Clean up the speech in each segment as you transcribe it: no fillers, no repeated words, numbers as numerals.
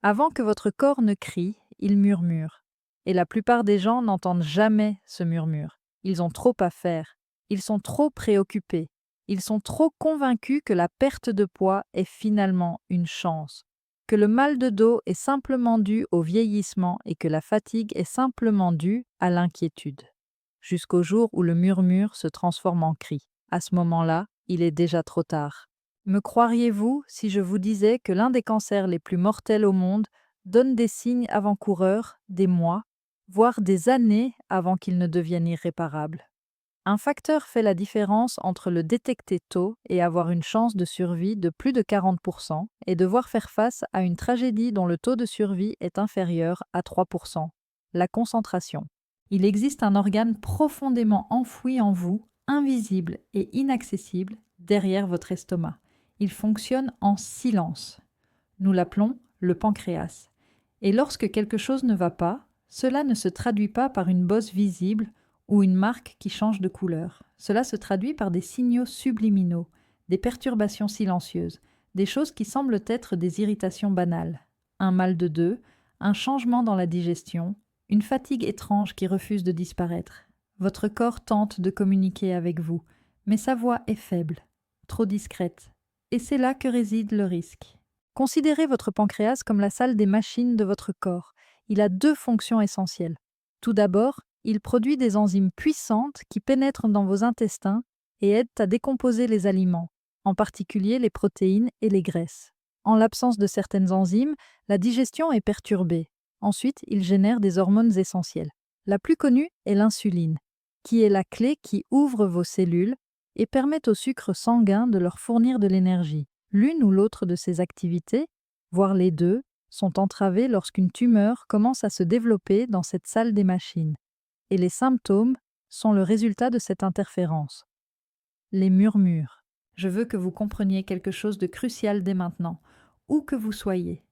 Avant que votre corps ne crie, il murmure. Et la plupart des gens n'entendent jamais ce murmure. Ils ont trop à faire. Ils sont trop préoccupés. Ils sont trop convaincus que la perte de poids est finalement une chance, que le mal de dos est simplement dû au vieillissement et que la fatigue est simplement due à l'inquiétude. Jusqu'au jour où le murmure se transforme en cri. À ce moment-là, il est déjà trop tard. Me croiriez-vous si je vous disais que l'un des cancers les plus mortels au monde donne des signes avant-coureurs des mois, voire des années avant qu'il ne devienne irréparable? Un facteur fait la différence entre le détecter tôt et avoir une chance de survie de plus de 40% et devoir faire face à une tragédie dont le taux de survie est inférieur à 3%, la concentration. Il existe un organe profondément enfoui en vous, invisible et inaccessible, derrière votre estomac. Il fonctionne en silence. Nous l'appelons le pancréas. Et lorsque quelque chose ne va pas, cela ne se traduit pas par une bosse visible ou une marque qui change de couleur. Cela se traduit par des signaux subliminaux, des perturbations silencieuses, des choses qui semblent être des irritations banales. Un mal de dos, un changement dans la digestion, une fatigue étrange qui refuse de disparaître. Votre corps tente de communiquer avec vous, mais sa voix est faible, trop discrète. Et c'est là que réside le risque. Considérez votre pancréas comme la salle des machines de votre corps. Il a deux fonctions essentielles. Tout d'abord, il produit des enzymes puissantes qui pénètrent dans vos intestins et aident à décomposer les aliments, en particulier les protéines et les graisses. En l'absence de certaines enzymes, la digestion est perturbée. Ensuite, il génère des hormones essentielles. La plus connue est l'insuline, qui est la clé qui ouvre vos cellules et permet au sucre sanguin de leur fournir de l'énergie. L'une ou l'autre de ces activités, voire les deux, sont entravées lorsqu'une tumeur commence à se développer dans cette salle des machines. Et les symptômes sont le résultat de cette interférence. Les murmures. Je veux que vous compreniez quelque chose de crucial dès maintenant, où que vous soyez.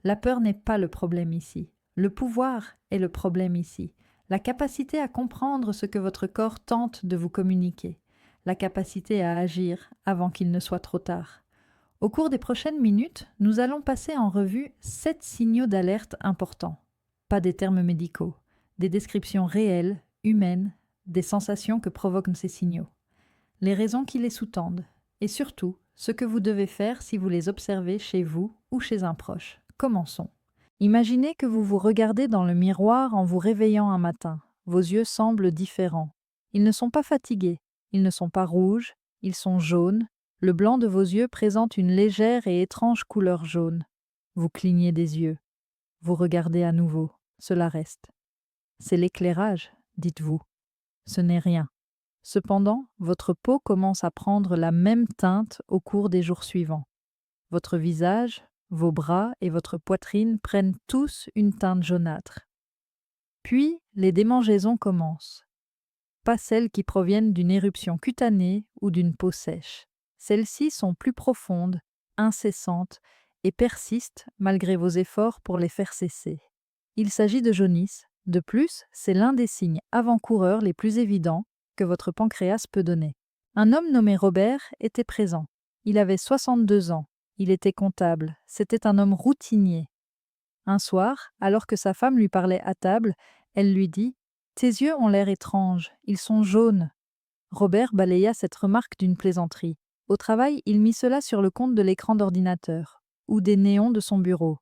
La peur n'est pas le problème ici. Le pouvoir est le problème ici. La capacité à comprendre ce que votre corps tente de vous communiquer. La capacité à agir avant qu'il ne soit trop tard. Au cours des prochaines minutes, nous allons passer en revue 7 signaux d'alerte importants. Pas des termes médicaux, des descriptions réelles, humaines, des sensations que provoquent ces signaux, les raisons qui les sous-tendent, et surtout, ce que vous devez faire si vous les observez chez vous ou chez un proche. Commençons. Imaginez que vous vous regardez dans le miroir en vous réveillant un matin. Vos yeux semblent différents. Ils ne sont pas fatigués, ils ne sont pas rouges, ils sont jaunes. Le blanc de vos yeux présente une légère et étrange couleur jaune. Vous clignez des yeux. Vous regardez à nouveau. Cela reste. C'est l'éclairage, dites-vous. Ce n'est rien. Cependant, votre peau commence à prendre la même teinte au cours des jours suivants. Votre visage, vos bras et votre poitrine prennent tous une teinte jaunâtre. Puis, les démangeaisons commencent. Pas celles qui proviennent d'une éruption cutanée ou d'une peau sèche. Celles-ci sont plus profondes, incessantes et persistent malgré vos efforts pour les faire cesser. Il s'agit de jaunisse. De plus, c'est l'un des signes avant-coureurs les plus évidents que votre pancréas peut donner. Un homme nommé Robert était présent. Il avait 62 ans. Il était comptable. C'était un homme routinier. Un soir, alors que sa femme lui parlait à table, elle lui dit « Tes yeux ont l'air étranges, ils sont jaunes. » Robert balaya cette remarque d'une plaisanterie. Au travail, il mit cela sur le compte de l'écran d'ordinateur ou des néons de son bureau.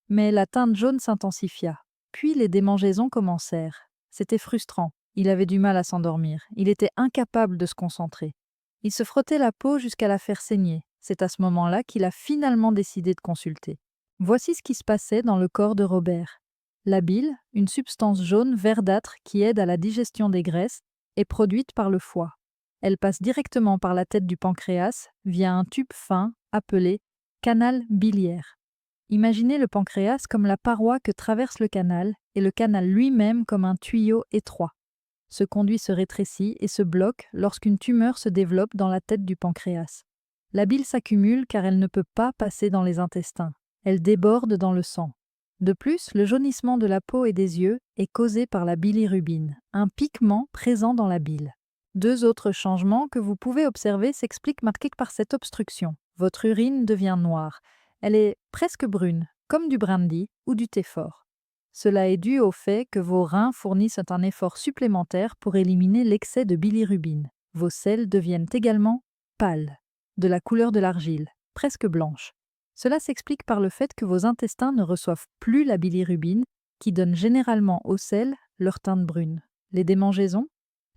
Mais la teinte jaune s'intensifia. Puis les démangeaisons commencèrent. C'était frustrant. Il avait du mal à s'endormir. Il était incapable de se concentrer. Il se frottait la peau jusqu'à la faire saigner. C'est à ce moment-là qu'il a finalement décidé de consulter. Voici ce qui se passait dans le corps de Robert. La bile, une substance jaune verdâtre qui aide à la digestion des graisses, est produite par le foie. Elle passe directement par la tête du pancréas via un tube fin appelé canal biliaire. Imaginez le pancréas comme la paroi que traverse le canal et le canal lui-même comme un tuyau étroit. Ce conduit se rétrécit et se bloque lorsqu'une tumeur se développe dans la tête du pancréas. La bile s'accumule car elle ne peut pas passer dans les intestins. Elle déborde dans le sang. De plus, le jaunissement de la peau et des yeux est causé par la bilirubine, un pigment présent dans la bile. Deux autres changements que vous pouvez observer s'expliquent marqués par cette obstruction. Votre urine devient noire. Elle est presque brune, comme du brandy ou du thé fort. Cela est dû au fait que vos reins fournissent un effort supplémentaire pour éliminer l'excès de bilirubine. Vos selles deviennent également pâles, de la couleur de l'argile, presque blanches. Cela s'explique par le fait que vos intestins ne reçoivent plus la bilirubine qui donne généralement aux selles leur teinte brune. Les démangeaisons?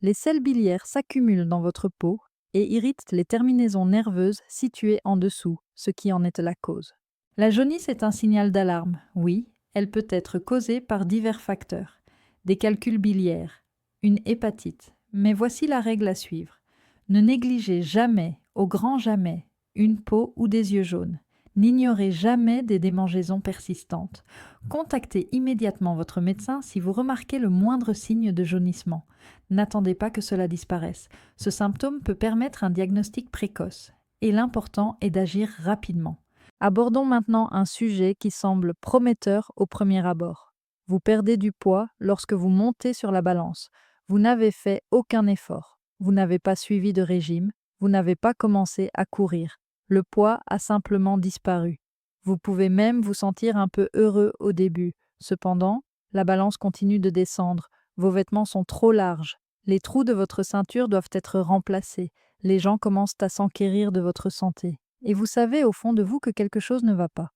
Les sels biliaires s'accumulent dans votre peau et irritent les terminaisons nerveuses situées en dessous, ce qui en est la cause. La jaunisse est un signal d'alarme, oui, elle peut être causée par divers facteurs. Des calculs biliaires, une hépatite, mais voici la règle à suivre. Ne négligez jamais, au grand jamais, une peau ou des yeux jaunes. N'ignorez jamais des démangeaisons persistantes. Contactez immédiatement votre médecin si vous remarquez le moindre signe de jaunissement. N'attendez pas que cela disparaisse. Ce symptôme peut permettre un diagnostic précoce. Et l'important est d'agir rapidement. Abordons maintenant un sujet qui semble prometteur au premier abord. Vous perdez du poids lorsque vous montez sur la balance. Vous n'avez fait aucun effort. Vous n'avez pas suivi de régime. Vous n'avez pas commencé à courir. Le poids a simplement disparu. Vous pouvez même vous sentir un peu heureux au début. Cependant, la balance continue de descendre. Vos vêtements sont trop larges. Les trous de votre ceinture doivent être remplacés. Les gens commencent à s'enquérir de votre santé. Et vous savez au fond de vous que quelque chose ne va pas.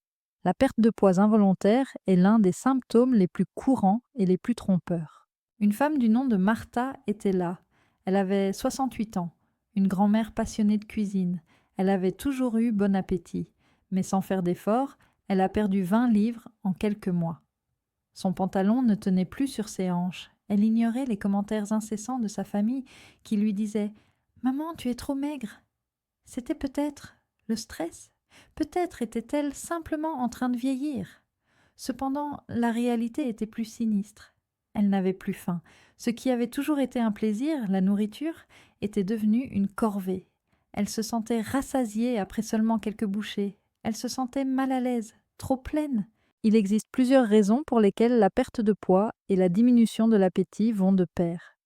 La perte de poids involontaire est l'un des symptômes les plus courants et les plus trompeurs. Une femme du nom de Martha était là. Elle avait 68 ans, une grand-mère passionnée de cuisine. Elle avait toujours eu bon appétit, mais sans faire d'efforts, elle a perdu 20 livres en quelques mois. Son pantalon ne tenait plus sur ses hanches. Elle ignorait les commentaires incessants de sa famille qui lui disaient « Maman, tu es trop maigre !» C'était peut-être le stress. Peut-être était-elle simplement en train de vieillir. Cependant, la réalité était plus sinistre. Elle n'avait plus faim. Ce qui avait toujours été un plaisir, la nourriture, était devenu une corvée. Elle se sentait rassasiée après seulement quelques bouchées. Elle se sentait mal à l'aise, trop pleine. Il existe plusieurs raisons pour lesquelles la perte de poids et la diminution de l'appétit vont de pair.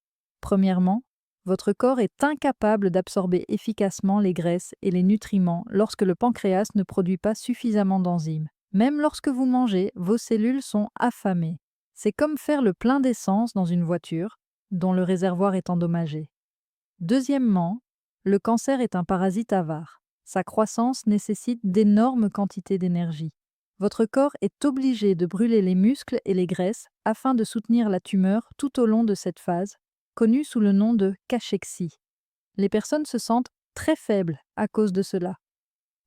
Premièrement, votre corps est incapable d'absorber efficacement les graisses et les nutriments lorsque le pancréas ne produit pas suffisamment d'enzymes. Même lorsque vous mangez, vos cellules sont affamées. C'est comme faire le plein d'essence dans une voiture dont le réservoir est endommagé. Deuxièmement, le cancer est un parasite avare. Sa croissance nécessite d'énormes quantités d'énergie. Votre corps est obligé de brûler les muscles et les graisses afin de soutenir la tumeur tout au long de cette phase, connue sous le nom de cachexie. Les personnes se sentent très faibles à cause de cela.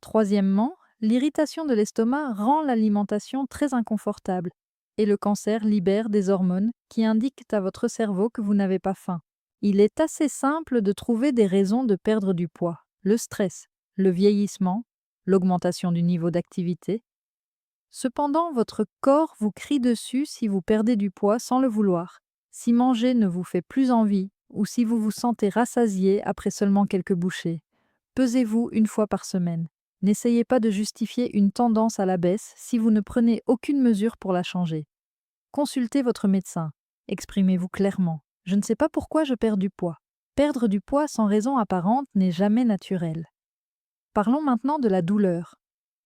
Troisièmement, l'irritation de l'estomac rend l'alimentation très inconfortable et le cancer libère des hormones qui indiquent à votre cerveau que vous n'avez pas faim. Il est assez simple de trouver des raisons de perdre du poids. Le stress, le vieillissement, l'augmentation du niveau d'activité. Cependant, votre corps vous crie dessus si vous perdez du poids sans le vouloir, si manger ne vous fait plus envie ou si vous vous sentez rassasié après seulement quelques bouchées. Pesez-vous une fois par semaine. N'essayez pas de justifier une tendance à la baisse si vous ne prenez aucune mesure pour la changer. Consultez votre médecin. Exprimez-vous clairement. Je ne sais pas pourquoi je perds du poids. Perdre du poids sans raison apparente n'est jamais naturel. Parlons maintenant de la douleur.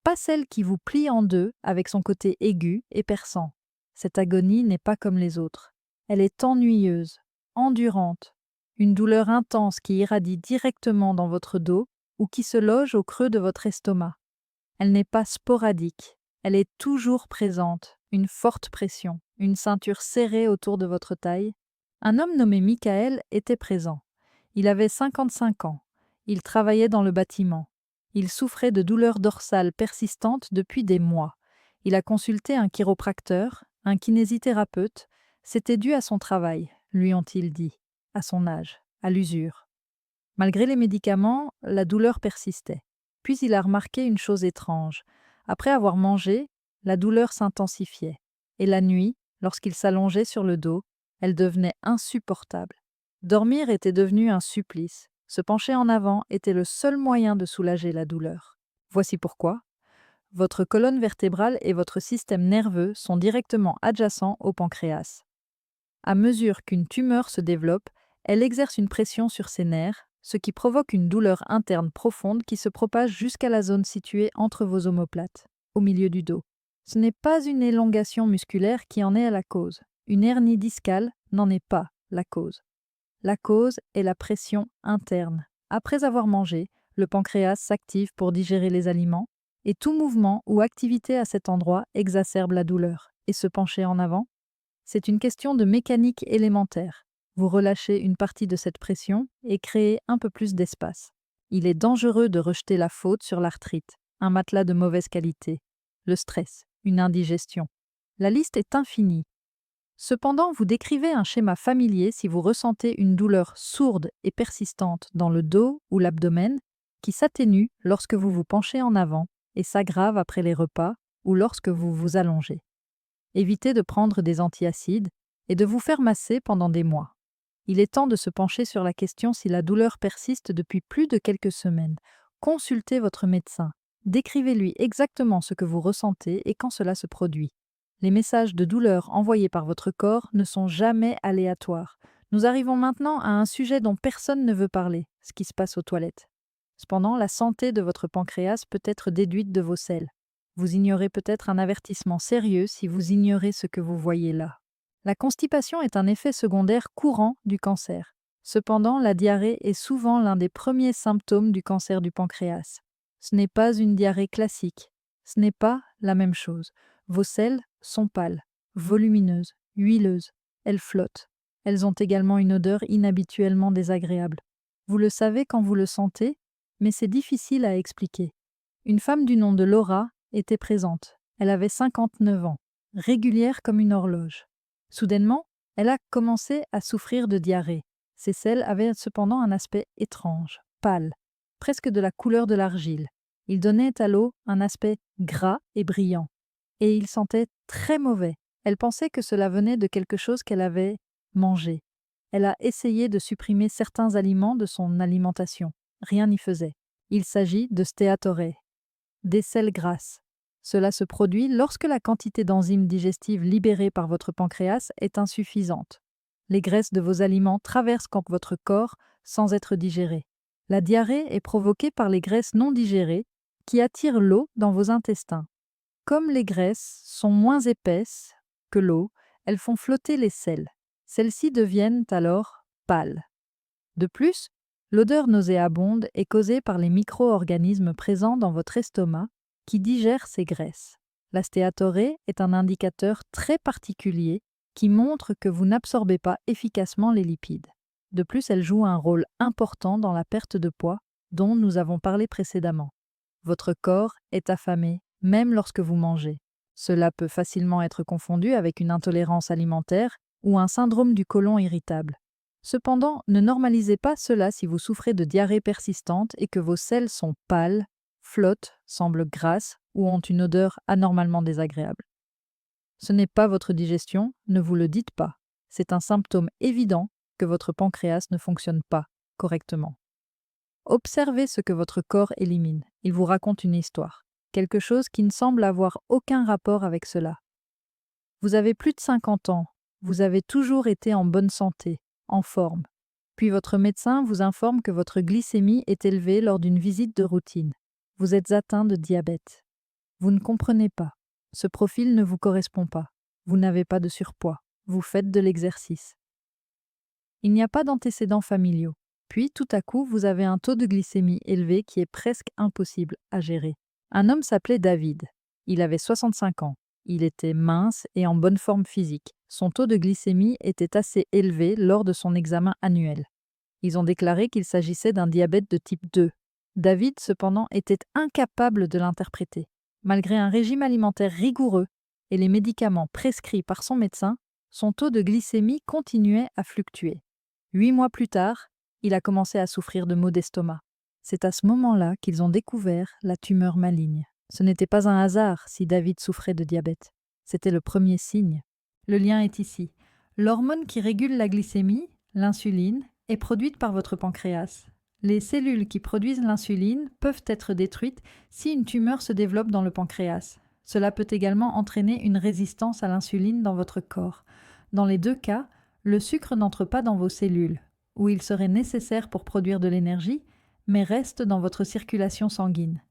Pas celle qui vous plie en deux avec son côté aigu et perçant. Cette agonie n'est pas comme les autres. Elle est ennuyeuse, endurante, une douleur intense qui irradie directement dans votre dos ou qui se loge au creux de votre estomac. Elle n'est pas sporadique, elle est toujours présente, une forte pression, une ceinture serrée autour de votre taille. Un homme nommé Michael était présent. Il avait 55 ans. Il travaillait dans le bâtiment. Il souffrait de douleurs dorsales persistantes depuis des mois. Il a consulté un chiropracteur, un kinésithérapeute. C'était dû à son travail, lui ont-ils dit, à son âge, à l'usure. Malgré les médicaments, la douleur persistait. Puis il a remarqué une chose étrange. Après avoir mangé, la douleur s'intensifiait. Et la nuit, lorsqu'il s'allongeait sur le dos, elle devenait insupportable. Dormir était devenu un supplice. Se pencher en avant était le seul moyen de soulager la douleur. Voici pourquoi. Votre colonne vertébrale et votre système nerveux sont directement adjacents au pancréas. À mesure qu'une tumeur se développe, elle exerce une pression sur ses nerfs, ce qui provoque une douleur interne profonde qui se propage jusqu'à la zone située entre vos omoplates, au milieu du dos. Ce n'est pas une élongation musculaire qui en est la cause. Une hernie discale n'en est pas la cause. La cause est la pression interne. Après avoir mangé, le pancréas s'active pour digérer les aliments et tout mouvement ou activité à cet endroit exacerbe la douleur. Et se pencher en avant, c'est une question de mécanique élémentaire. Vous relâchez une partie de cette pression et créez un peu plus d'espace. Il est dangereux de rejeter la faute sur l'arthrite, un matelas de mauvaise qualité, le stress, une indigestion. La liste est infinie. Cependant, vous décrivez un schéma familier si vous ressentez une douleur sourde et persistante dans le dos ou l'abdomen qui s'atténue lorsque vous vous penchez en avant et s'aggrave après les repas ou lorsque vous vous allongez. Évitez de prendre des antiacides et de vous faire masser pendant des mois. Il est temps de se pencher sur la question si la douleur persiste depuis plus de quelques semaines. Consultez votre médecin. Décrivez-lui exactement ce que vous ressentez et quand cela se produit. Les messages de douleur envoyés par votre corps ne sont jamais aléatoires. Nous arrivons maintenant à un sujet dont personne ne veut parler, ce qui se passe aux toilettes. Cependant, la santé de votre pancréas peut être déduite de vos selles. Vous ignorez peut-être un avertissement sérieux si vous ignorez ce que vous voyez là. La constipation est un effet secondaire courant du cancer. Cependant, la diarrhée est souvent l'un des premiers symptômes du cancer du pancréas. Ce n'est pas une diarrhée classique. Ce n'est pas la même chose. Vos selles sont pâles, volumineuses, huileuses. Elles flottent. Elles ont également une odeur inhabituellement désagréable. Vous le savez quand vous le sentez, mais c'est difficile à expliquer. Une femme du nom de Laura était présente. Elle avait 59 ans, régulière comme une horloge. Soudainement, elle a commencé à souffrir de diarrhée. Ses selles avaient cependant un aspect étrange, pâle, presque de la couleur de l'argile. Il donnait à l'eau un aspect gras et brillant. Et il sentait très mauvais. Elle pensait que cela venait de quelque chose qu'elle avait mangé. Elle a essayé de supprimer certains aliments de son alimentation. Rien n'y faisait. Il s'agit de stéatorée, des selles grasses. Cela se produit lorsque la quantité d'enzymes digestives libérées par votre pancréas est insuffisante. Les graisses de vos aliments traversent votre corps sans être digérées. La diarrhée est provoquée par les graisses non digérées qui attirent l'eau dans vos intestins. Comme les graisses sont moins épaisses que l'eau, elles font flotter les selles. Celles-ci deviennent alors pâles. De plus, l'odeur nauséabonde est causée par les micro-organismes présents dans votre estomac qui digèrent ces graisses. La stéatorée est un indicateur très particulier qui montre que vous n'absorbez pas efficacement les lipides. De plus, elle joue un rôle important dans la perte de poids dont nous avons parlé précédemment. Votre corps est affamé, même lorsque vous mangez. Cela peut facilement être confondu avec une intolérance alimentaire ou un syndrome du côlon irritable. Cependant, ne normalisez pas cela si vous souffrez de diarrhée persistante et que vos selles sont pâles, flottent, semblent grasses ou ont une odeur anormalement désagréable. Ce n'est pas votre digestion, ne vous le dites pas. C'est un symptôme évident que votre pancréas ne fonctionne pas correctement. Observez ce que votre corps élimine. Il vous raconte une histoire, quelque chose qui ne semble avoir aucun rapport avec cela. Vous avez plus de 50 ans, vous avez toujours été en bonne santé, en forme. Puis votre médecin vous informe que votre glycémie est élevée lors d'une visite de routine. Vous êtes atteint de diabète. Vous ne comprenez pas. Ce profil ne vous correspond pas. Vous n'avez pas de surpoids. Vous faites de l'exercice. Il n'y a pas d'antécédents familiaux. Puis, tout à coup, vous avez un taux de glycémie élevé qui est presque impossible à gérer. Un homme s'appelait David. Il avait 65 ans. Il était mince et en bonne forme physique. Son taux de glycémie était assez élevé lors de son examen annuel. Ils ont déclaré qu'il s'agissait d'un diabète de type 2. David, cependant, était incapable de l'interpréter. Malgré un régime alimentaire rigoureux et les médicaments prescrits par son médecin, son taux de glycémie continuait à fluctuer. 8 mois plus tard, il a commencé à souffrir de maux d'estomac. C'est à ce moment-là qu'ils ont découvert la tumeur maligne. Ce n'était pas un hasard si David souffrait de diabète. C'était le premier signe. Le lien est ici. L'hormone qui régule la glycémie, l'insuline, est produite par votre pancréas. Les cellules qui produisent l'insuline peuvent être détruites si une tumeur se développe dans le pancréas. Cela peut également entraîner une résistance à l'insuline dans votre corps. Dans les deux cas, le sucre n'entre pas dans vos cellules, où il serait nécessaire pour produire de l'énergie, mais reste dans votre circulation sanguine.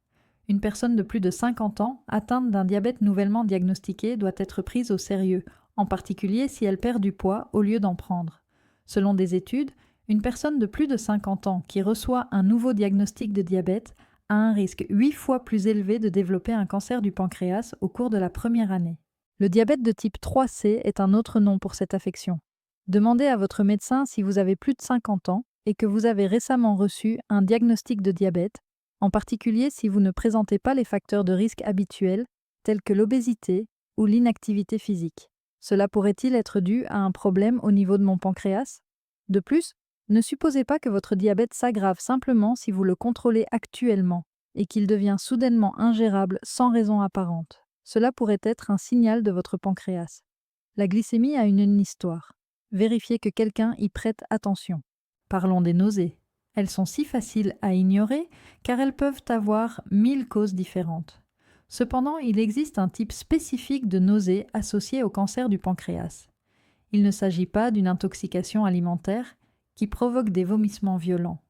Une personne de plus de 50 ans atteinte d'un diabète nouvellement diagnostiqué doit être prise au sérieux, en particulier si elle perd du poids au lieu d'en prendre. Selon des études, une personne de plus de 50 ans qui reçoit un nouveau diagnostic de diabète a un risque 8 fois plus élevé de développer un cancer du pancréas au cours de la première année. Le diabète de type 3C est un autre nom pour cette affection. Demandez à votre médecin si vous avez plus de 50 ans et que vous avez récemment reçu un diagnostic de diabète, en particulier si vous ne présentez pas les facteurs de risque habituels tels que l'obésité ou l'inactivité physique. Cela pourrait-il être dû à un problème au niveau de mon pancréas? De plus, ne supposez pas que votre diabète s'aggrave simplement si vous le contrôlez actuellement et qu'il devient soudainement ingérable sans raison apparente. Cela pourrait être un signal de votre pancréas. La glycémie a une histoire. Vérifiez que quelqu'un y prête attention. Parlons des nausées. Elles sont si faciles à ignorer car elles peuvent avoir 1000 causes différentes. Cependant, il existe un type spécifique de nausées associé au cancer du pancréas. Il ne s'agit pas d'une intoxication alimentaire qui provoque des vomissements violents.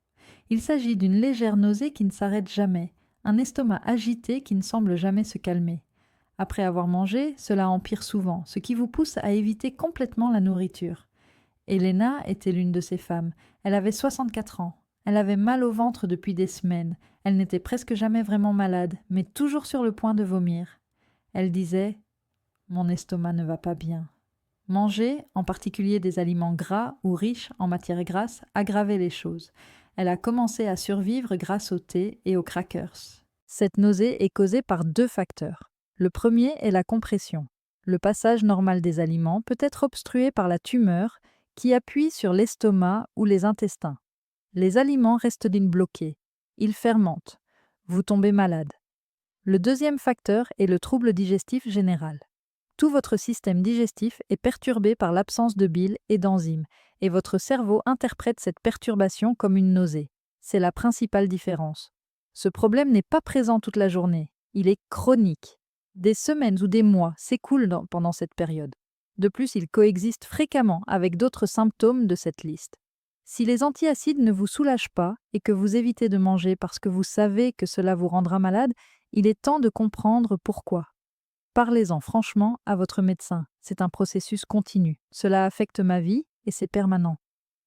Il s'agit d'une légère nausée qui ne s'arrête jamais, un estomac agité qui ne semble jamais se calmer. Après avoir mangé, cela empire souvent, ce qui vous pousse à éviter complètement la nourriture. Elena était l'une de ces femmes. Elle avait 64 ans. Elle avait mal au ventre depuis des semaines. Elle n'était presque jamais vraiment malade, mais toujours sur le point de vomir. Elle disait « Mon estomac ne va pas bien ». Manger, en particulier des aliments gras ou riches en matières grasses, aggravait les choses. Elle a commencé à survivre grâce au thé et aux crackers. Cette nausée est causée par 2 facteurs. Le premier est la compression. Le passage normal des aliments peut être obstrué par la tumeur qui appuie sur l'estomac ou les intestins. Les aliments restent bloqués. Ils fermentent. Vous tombez malade. Le deuxième facteur est le trouble digestif général. Tout votre système digestif est perturbé par l'absence de bile et d'enzymes, et votre cerveau interprète cette perturbation comme une nausée. C'est la principale différence. Ce problème n'est pas présent toute la journée, il est chronique. Des semaines ou des mois s'écoulent pendant cette période. De plus, il coexiste fréquemment avec d'autres symptômes de cette liste. Si les antiacides ne vous soulagent pas et que vous évitez de manger parce que vous savez que cela vous rendra malade, il est temps de comprendre pourquoi. Parlez-en franchement à votre médecin. C'est un processus continu. Cela affecte ma vie et c'est permanent.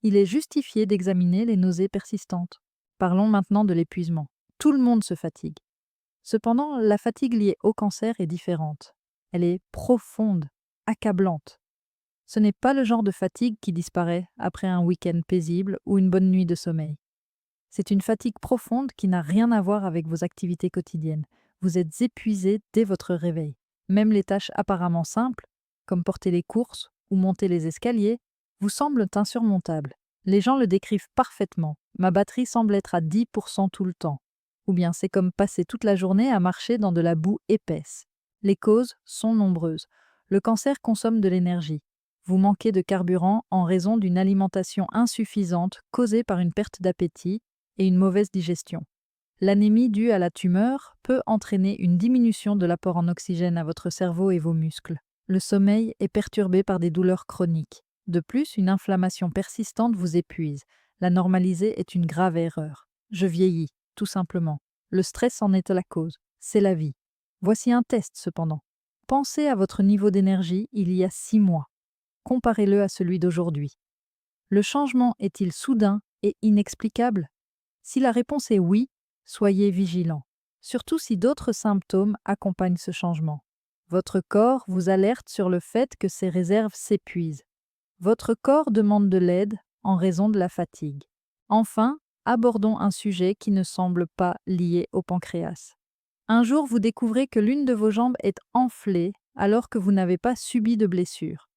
Il est justifié d'examiner les nausées persistantes. Parlons maintenant de l'épuisement. Tout le monde se fatigue. Cependant, la fatigue liée au cancer est différente. Elle est profonde, accablante. Ce n'est pas le genre de fatigue qui disparaît après un week-end paisible ou une bonne nuit de sommeil. C'est une fatigue profonde qui n'a rien à voir avec vos activités quotidiennes. Vous êtes épuisé dès votre réveil. Même les tâches apparemment simples, comme porter les courses ou monter les escaliers, vous semblent insurmontables. Les gens le décrivent parfaitement. Ma batterie semble être à 10% tout le temps. Ou bien c'est comme passer toute la journée à marcher dans de la boue épaisse. Les causes sont nombreuses. Le cancer consomme de l'énergie. Vous manquez de carburant en raison d'une alimentation insuffisante causée par une perte d'appétit et une mauvaise digestion. L'anémie due à la tumeur peut entraîner une diminution de l'apport en oxygène à votre cerveau et vos muscles. Le sommeil est perturbé par des douleurs chroniques. De plus, une inflammation persistante vous épuise. La normaliser est une grave erreur. Je vieillis, tout simplement. Le stress en est la cause. C'est la vie. Voici un test cependant. Pensez à votre niveau d'énergie il y a 6 mois. Comparez-le à celui d'aujourd'hui. Le changement est-il soudain et inexplicable? Si la réponse est oui, soyez vigilant, surtout si d'autres symptômes accompagnent ce changement. Votre corps vous alerte sur le fait que ses réserves s'épuisent. Votre corps demande de l'aide en raison de la fatigue. Enfin, abordons un sujet qui ne semble pas lié au pancréas. Un jour, vous découvrez que l'une de vos jambes est enflée alors que vous n'avez pas subi de blessure.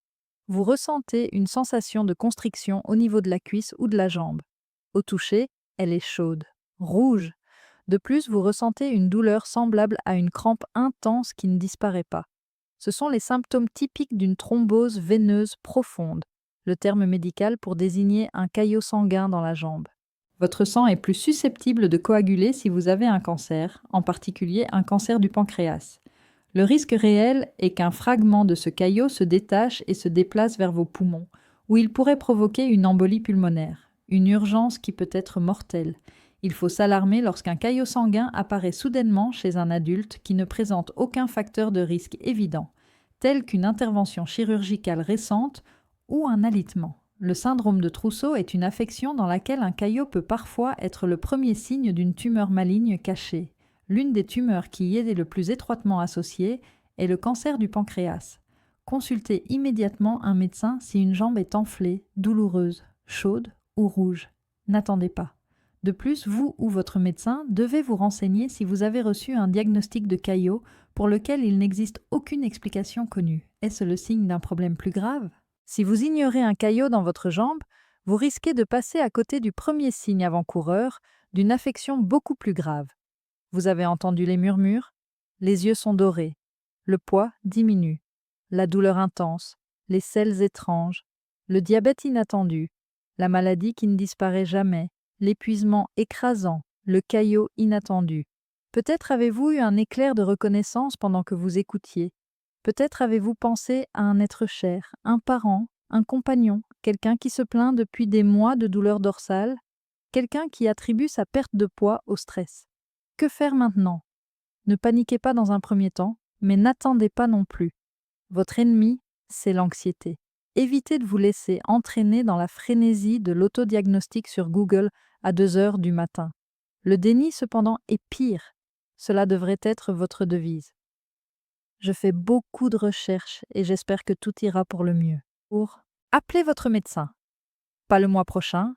Vous ressentez une sensation de constriction au niveau de la cuisse ou de la jambe. Au toucher, elle est chaude, rouge. De plus, vous ressentez une douleur semblable à une crampe intense qui ne disparaît pas. Ce sont les symptômes typiques d'une thrombose veineuse profonde, le terme médical pour désigner un caillot sanguin dans la jambe. Votre sang est plus susceptible de coaguler si vous avez un cancer, en particulier un cancer du pancréas. Le risque réel est qu'un fragment de ce caillot se détache et se déplace vers vos poumons, où il pourrait provoquer une embolie pulmonaire, une urgence qui peut être mortelle. Il faut s'alarmer lorsqu'un caillot sanguin apparaît soudainement chez un adulte qui ne présente aucun facteur de risque évident, tel qu'une intervention chirurgicale récente ou un alitement. Le syndrome de Trousseau est une affection dans laquelle un caillot peut parfois être le premier signe d'une tumeur maligne cachée. L'une des tumeurs qui y est le plus étroitement associée est le cancer du pancréas. Consultez immédiatement un médecin si une jambe est enflée, douloureuse, chaude ou rouge. N'attendez pas. De plus, vous ou votre médecin devez vous renseigner si vous avez reçu un diagnostic de caillot pour lequel il n'existe aucune explication connue. Est-ce le signe d'un problème plus grave? Si vous ignorez un caillot dans votre jambe, vous risquez de passer à côté du premier signe avant-coureur d'une affection beaucoup plus grave. Vous avez entendu les murmures? Les yeux sont dorés. Le poids diminue. La douleur intense. Les selles étranges. Le diabète inattendu. La maladie qui ne disparaît jamais. L'épuisement écrasant, le caillot inattendu. Peut-être avez-vous eu un éclair de reconnaissance pendant que vous écoutiez. Peut-être avez-vous pensé à un être cher, un parent, un compagnon, quelqu'un qui se plaint depuis des mois de douleur dorsale, quelqu'un qui attribue sa perte de poids au stress. Que faire maintenant? Ne paniquez pas dans un premier temps, mais n'attendez pas non plus. Votre ennemi, c'est l'anxiété. Évitez de vous laisser entraîner dans la frénésie de l'autodiagnostic sur Google à 2 heures du matin. Le déni, cependant, est pire. Cela devrait être votre devise. Je fais beaucoup de recherches et j'espère que tout ira pour le mieux. Appelez votre médecin. Pas le mois prochain,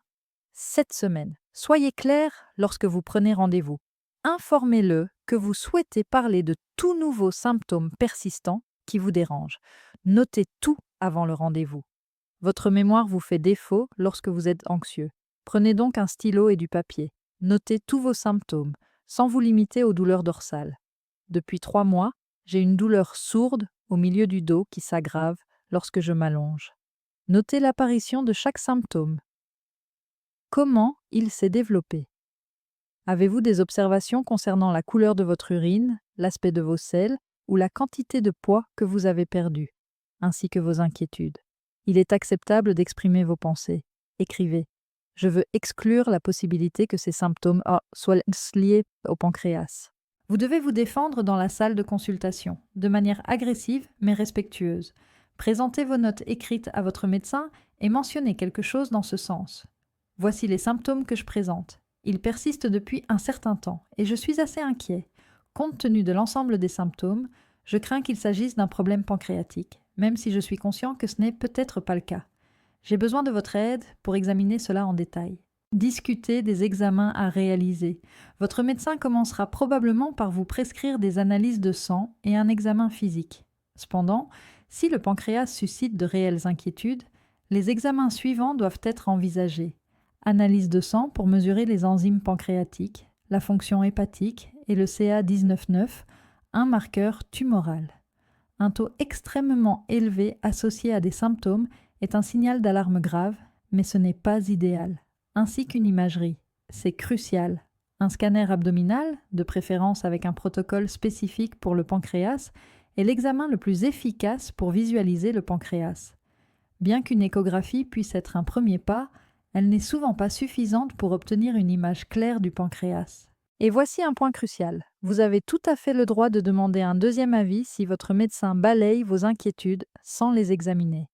cette semaine. Soyez clair lorsque vous prenez rendez-vous. Informez-le que vous souhaitez parler de tout nouveau symptôme persistant qui vous dérange. Notez tout avant le rendez-vous. Votre mémoire vous fait défaut lorsque vous êtes anxieux. Prenez donc un stylo et du papier. Notez tous vos symptômes, sans vous limiter aux douleurs dorsales. Depuis 3 mois, j'ai une douleur sourde au milieu du dos qui s'aggrave lorsque je m'allonge. Notez l'apparition de chaque symptôme. Comment il s'est développé? Avez-vous des observations concernant la couleur de votre urine, l'aspect de vos selles ou la quantité de poids que vous avez perdu, ainsi que vos inquiétudes? Il est acceptable d'exprimer vos pensées. Écrivez. Je veux exclure la possibilité que ces symptômes soient liés au pancréas. Vous devez vous défendre dans la salle de consultation, de manière agressive mais respectueuse. Présentez vos notes écrites à votre médecin et mentionnez quelque chose dans ce sens. Voici les symptômes que je présente. Ils persistent depuis un certain temps et je suis assez inquiet. Compte tenu de l'ensemble des symptômes, je crains qu'il s'agisse d'un problème pancréatique, même si je suis conscient que ce n'est peut-être pas le cas. J'ai besoin de votre aide pour examiner cela en détail. Discutez des examens à réaliser. Votre médecin commencera probablement par vous prescrire des analyses de sang et un examen physique. Cependant, si le pancréas suscite de réelles inquiétudes, les examens suivants doivent être envisagés. Analyse de sang pour mesurer les enzymes pancréatiques, la fonction hépatique et le CA 19-9, un marqueur tumoral. Un taux extrêmement élevé associé à des symptômes est un signal d'alarme grave, mais ce n'est pas idéal. Ainsi qu'une imagerie. C'est crucial. Un scanner abdominal, de préférence avec un protocole spécifique pour le pancréas, est l'examen le plus efficace pour visualiser le pancréas. Bien qu'une échographie puisse être un premier pas, elle n'est souvent pas suffisante pour obtenir une image claire du pancréas. Et voici un point crucial. Vous avez tout à fait le droit de demander un deuxième avis si votre médecin balaye vos inquiétudes sans les examiner.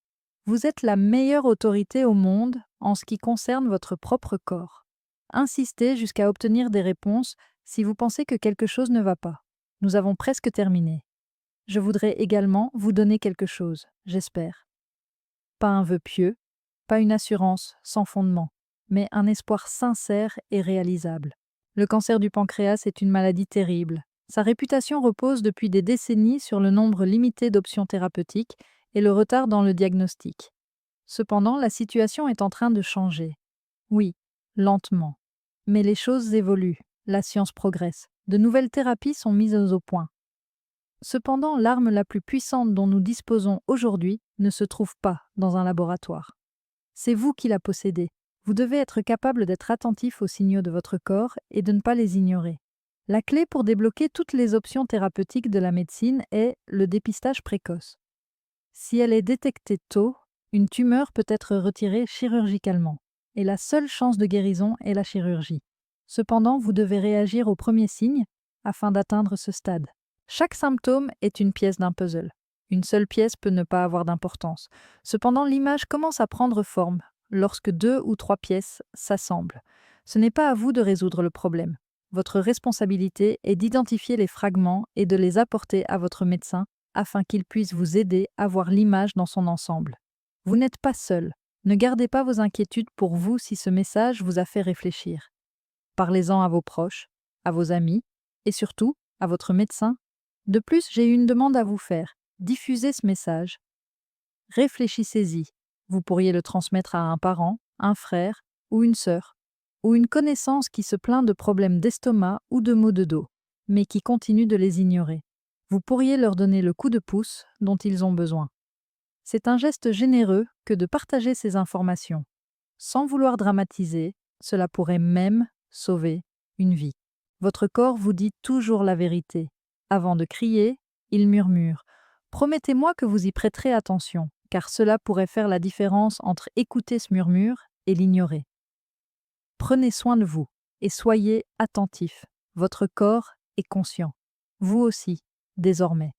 Vous êtes la meilleure autorité au monde en ce qui concerne votre propre corps. Insistez jusqu'à obtenir des réponses si vous pensez que quelque chose ne va pas. Nous avons presque terminé. Je voudrais également vous donner quelque chose, j'espère. Pas un vœu pieux, pas une assurance sans fondement, mais un espoir sincère et réalisable. Le cancer du pancréas est une maladie terrible. Sa réputation repose depuis des décennies sur le nombre limité d'options thérapeutiques et le retard dans le diagnostic. Cependant, la situation est en train de changer. Oui, lentement. Mais les choses évoluent, la science progresse, de nouvelles thérapies sont mises au point. Cependant, l'arme la plus puissante dont nous disposons aujourd'hui ne se trouve pas dans un laboratoire. C'est vous qui la possédez. Vous devez être capable d'être attentif aux signaux de votre corps et de ne pas les ignorer. La clé pour débloquer toutes les options thérapeutiques de la médecine est le dépistage précoce. Si elle est détectée tôt, une tumeur peut être retirée chirurgicalement, et la seule chance de guérison est la chirurgie. Cependant, vous devez réagir aux premiers signes afin d'atteindre ce stade. Chaque symptôme est une pièce d'un puzzle. Une seule pièce peut ne pas avoir d'importance. Cependant, l'image commence à prendre forme lorsque 2 ou 3 pièces s'assemblent. Ce n'est pas à vous de résoudre le problème. Votre responsabilité est d'identifier les fragments et de les apporter à votre médecin afin qu'il puisse vous aider à voir l'image dans son ensemble. Vous n'êtes pas seul. Ne gardez pas vos inquiétudes pour vous si ce message vous a fait réfléchir. Parlez-en à vos proches, à vos amis et surtout à votre médecin. De plus, j'ai une demande à vous faire. Diffusez ce message. Réfléchissez-y. Vous pourriez le transmettre à un parent, un frère ou une sœur, ou une connaissance qui se plaint de problèmes d'estomac ou de maux de dos, mais qui continue de les ignorer. Vous pourriez leur donner le coup de pouce dont ils ont besoin. C'est un geste généreux que de partager ces informations. Sans vouloir dramatiser, cela pourrait même sauver une vie. Votre corps vous dit toujours la vérité. Avant de crier, il murmure. Promettez-moi que vous y prêterez attention, car cela pourrait faire la différence entre écouter ce murmure et l'ignorer. Prenez soin de vous et soyez attentif. Votre corps est conscient. Vous aussi, désormais.